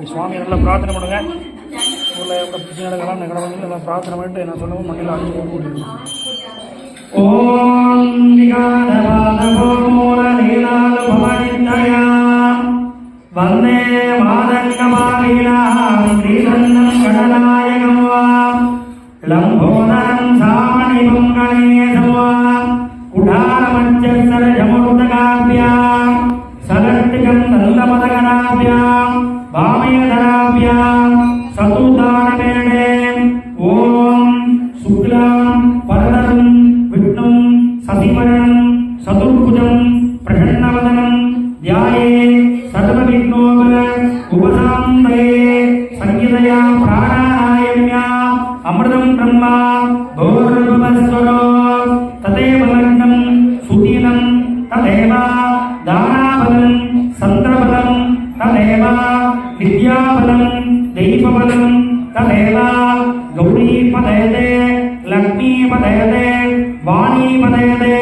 சுவாமி நல்லா பிரார்த்தனை பண்ணுங்க. ஊரில் எவ்வளோ பிரச்சனை நடக்கலாம் கடவுள் எல்லாம் பிரார்த்தனை பண்ணிட்டு என்ன சொல்லவும் மண்ணில் அழிஞ்சு போட்டு ஓம் வந்தே மாதங்கமாலினாம் ஸ்ரீதன்னம் கடநாயகம் வாம் லம்போதரம் சாமணிபம் கணேசம் வாம் குடாரமஞ்சர ஜமுருதகாபியாம் சலட்டிகம் தந்தமதகனாபியாம் வாமயதராபியாம் சதுதானமேடே ஓம் சுக்லாம் பரதரம் விஷ்ணும் சதிவரணம் சதுர்புஜம் பிரசன்னவதனம் தியாயே சர்வவிக்னோப உபசாந்தயே சங்கீதயா பிராணாயாம்யா அமிர்தம் பிரம்மா பூர்வஸ்வரோ ததேவ லக்னம் சுதீனம் ததேவ தானாபலம் சந்திரபலம் ததேவ வித்யாபலம் தெய்வபலம் ததேவ கௌரீபதேதே லக்ஷ்மீபதேதே வாணீபதேதே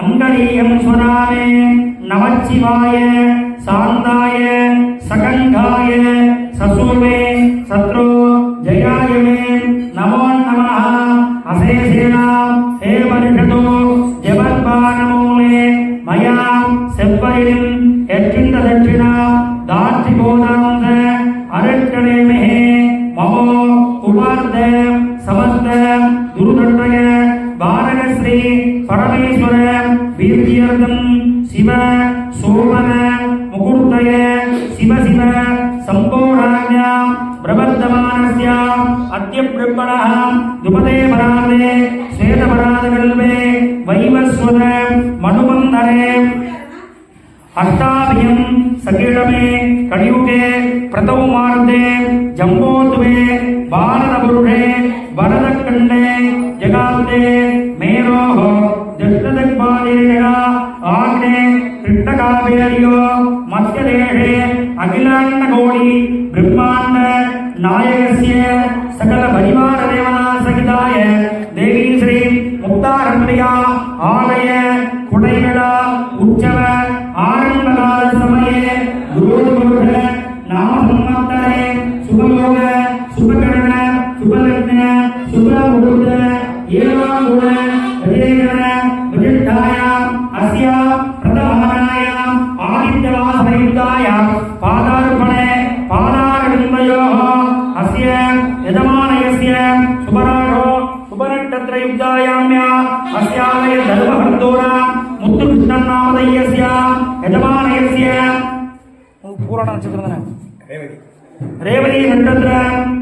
அங்கரீயம் ஸ்வராமே நமச்சிவாய சாந்தாய சகங்காய சசூமே சத்ரோ ஜயாயமே நமோ நமः அசேசேனா ஹே பரிஷதோ ஜபத்பானமூலே மயா செவ்வரிலும் எற்றிந்த தட்சிணா தாட்சி போதாந்த அரட்கணேமே மமோ உபார்த்த சமஸ்த குருதண்டய பாரகஸ்ரீ பரமேஸ்வர வீர்த்தியர்த்தம் சிவ சோமன முகூர்த்தய சிவ சிவ சம்போராஜ்யா பிரபத்தமானஸ்ய அத்ய பிரம்மணः துபதே பராதே ஸ்வேத பராதகல்பே வைவஸ்வத மனுமந்தரே அஷ்டாபியம் சகிழமே கலியுகே பிரதௌமார்த்தே ஜம்போத்வே பாரதபுருஷே வரதக்கண்டே ஜகாந்தே மேரோஹ ஜஷ்டதக்பாதிரேண ஆக்னே கிருஷ்ணகாவேரியோ மத்யதேஷே அகிலாண்டகோடி பிரம்மாண்ட நாயகஸ்ய சகல பரிவார தேவனா சகிதாய தேவி ஸ்ரீ முக்தாரம்பிரியா ஆலய குடைகளா உற்சவ ஆரம்பகால சமயே குருகுருட நாம சம்மத்தரே சுபயோக சுபகரண சுபலக்ன சுபமுகூர்த்த ஏவாங்குண கஜேகர விஜிட்டாயாம் அஸ்ய பிரதமஹனாயாம் ஆதித்யவாசயுக்தாயாம் பாதார்ப்பணே பாதாரவிந்தயோः அஸ்ய யஜமானயஸ்ய சுபராடோ சுபநட்சத்திரயுக்தாயாம்யா அஸ்யாலய தர்மஹர்தோரா முத்துகிருஷ்ணநாமதயஸ்ய யஜமானயஸ்ய பூரண நட்சத்திரம் தானே ரேவதி நட்சத்திர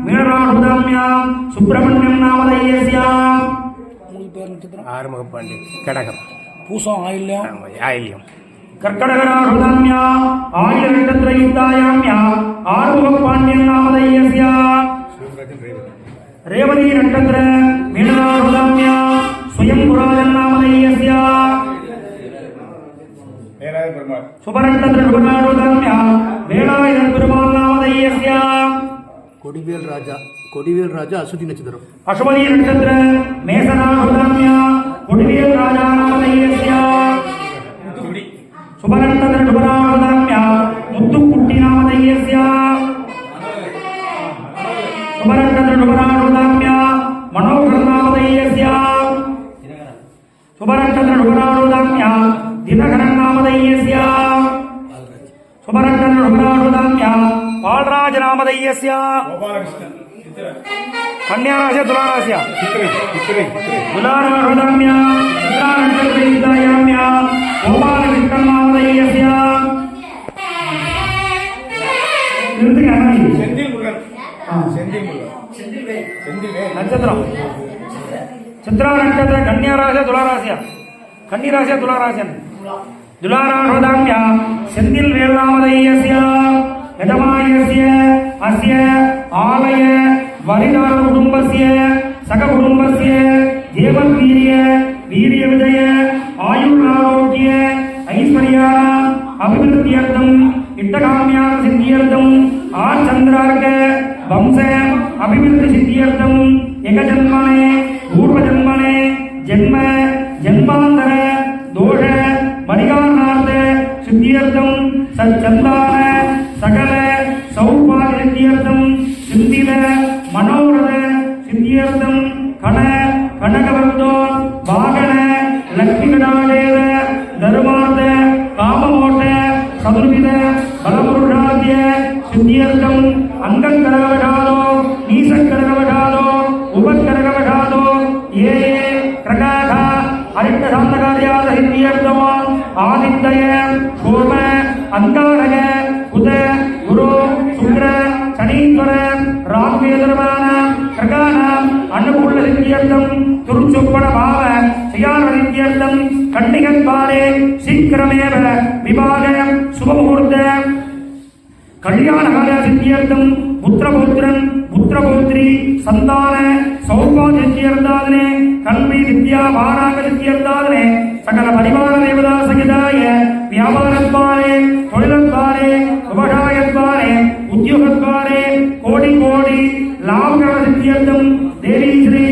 மீனராகுதாம்யாம் சுப்பிரமணியம் நாமதயஸ்ய மூணு பேர் நட்சத்திரம் ஆறுமுகப்பாண்டி கடகம் பூசம் ஆயில்யம் ஆயில்யம் கர்க்கடகராகுதாம்யா ஆயில நட்சத்திரயுக்தாயாம்யா ஆறுமுகப்பாண்டியன் நாமதயஸ்ய ரேவதி நட்சத்திர மீனராகுதாம்யா ஸ்வயம்புராஜன் நாமதயஸ்ய சுபநட்சத்திர சுபநாடுதாம்யா வேலாயுதன் பெருமாள் நாமதயஸ்ய கொடிவேல் ராஜா அசுதி நட்சத்திரம் அஸ்வதி நட்சத்திர மேசனாகுதாம்யா கொடிவேல் ராஜா நாமதயஸ்ய சுபநட்சத்திர சுபநாடுதாம்யா முத்துக்குட்டி நாமதயஸ்ய சுபநட்சத்திர சுபநாடுதாம்யா மனோகர் நாமதயஸ்ய சுபநட்சத்திர சுபநாடுதாம்யா தினகரன் நாமதயஸ்ய சுபநட்சத்திர சுபநாடுதாம்யா பால்ராஜ நாமதயஸ்ய கன்யாராசிய துலாராசிய துலாராகுதாம்யா சித்ராநட்சத்திரயுக்தாயாம்யா கோபாலகிருஷ்ணன் நாமதயஸ்ய நட்சத்திரம் சித்ரா நட்சத்திர கன்யாராசிய துலாராசிய கன்னிராசிய துலாராசியன் துலாராகுதாம்யா செந்தில் வேல்நாமதயஸ்ய யஜமானயஸ்ய அஸ்ய ஆலய வரிதார குடும்பஸ்ய சக குடும்பஸ்ய தேவவீரிய வீரிய விஜய ஆயுள் ஆரோக்கிய ஐஸ்வர்யானாம் அபிவிருத்தியர்த்தம் இட்டகாமியான சித்தியர்த்தம் ஆச்சந்திரார்க்க வம்ச அபிவிருத்தி சித்தியர்த்தம் ஏகஜன்மனே பூர்வஜன்மனே ஜென்ம ஜென்மாந்தர தோஷ பரிகாரணார்த்த சித்தியர்த்தம் சச்சந்தான சகல சௌபாகிய சித்தியர்த்தம் சிந்தித மனோரத சித்தியர்த்தம் கண கனகவர்த்தோ வாகன லக்ஷ்மிகடாதேவ தருமார்த்த காமமோட்ட சதுர்வித பலபுருஷாத்திய சித்தியர்த்தம் அங்கங்கரகவசாதோ நீசக்கரகவசாதோ உபக்கரகவசாதோ ஏ கிரகாக அரிஷ்டசாந்தகாரியாத சித்தியர்த்தமோ ஆதித்தய சோம அங்காரக புத குரு சுக்ர சனீஸ்வர ராகுவேதரமான கிரகானாம் அன்னபூர்ண சித்தியர்த்தம் துருச்சொப்பன பாவ சியான சித்தியர்த்தம் கண்டிகன்பாரே சீக்கிரமேவ விபாக சுபமுகூர்த்த கல்யாணகால சித்தியர்த்தம் புத்திரபௌத்திரன் புத்திரபௌத்ரி சந்தான சௌபாகிய சித்தியர்த்தாதனே கல்வி வித்யா வாராக சித்தியர்த்தாதனே சகல பரிவார தேவதா சகிதாய வியாபாரத்வாரே தொழிலத்வாரே விவசாயத்வாரே உத்தியோகத்வாரே கோடி கோடி லாபகர சித்தியர்த்தம் தேவி ஸ்ரீ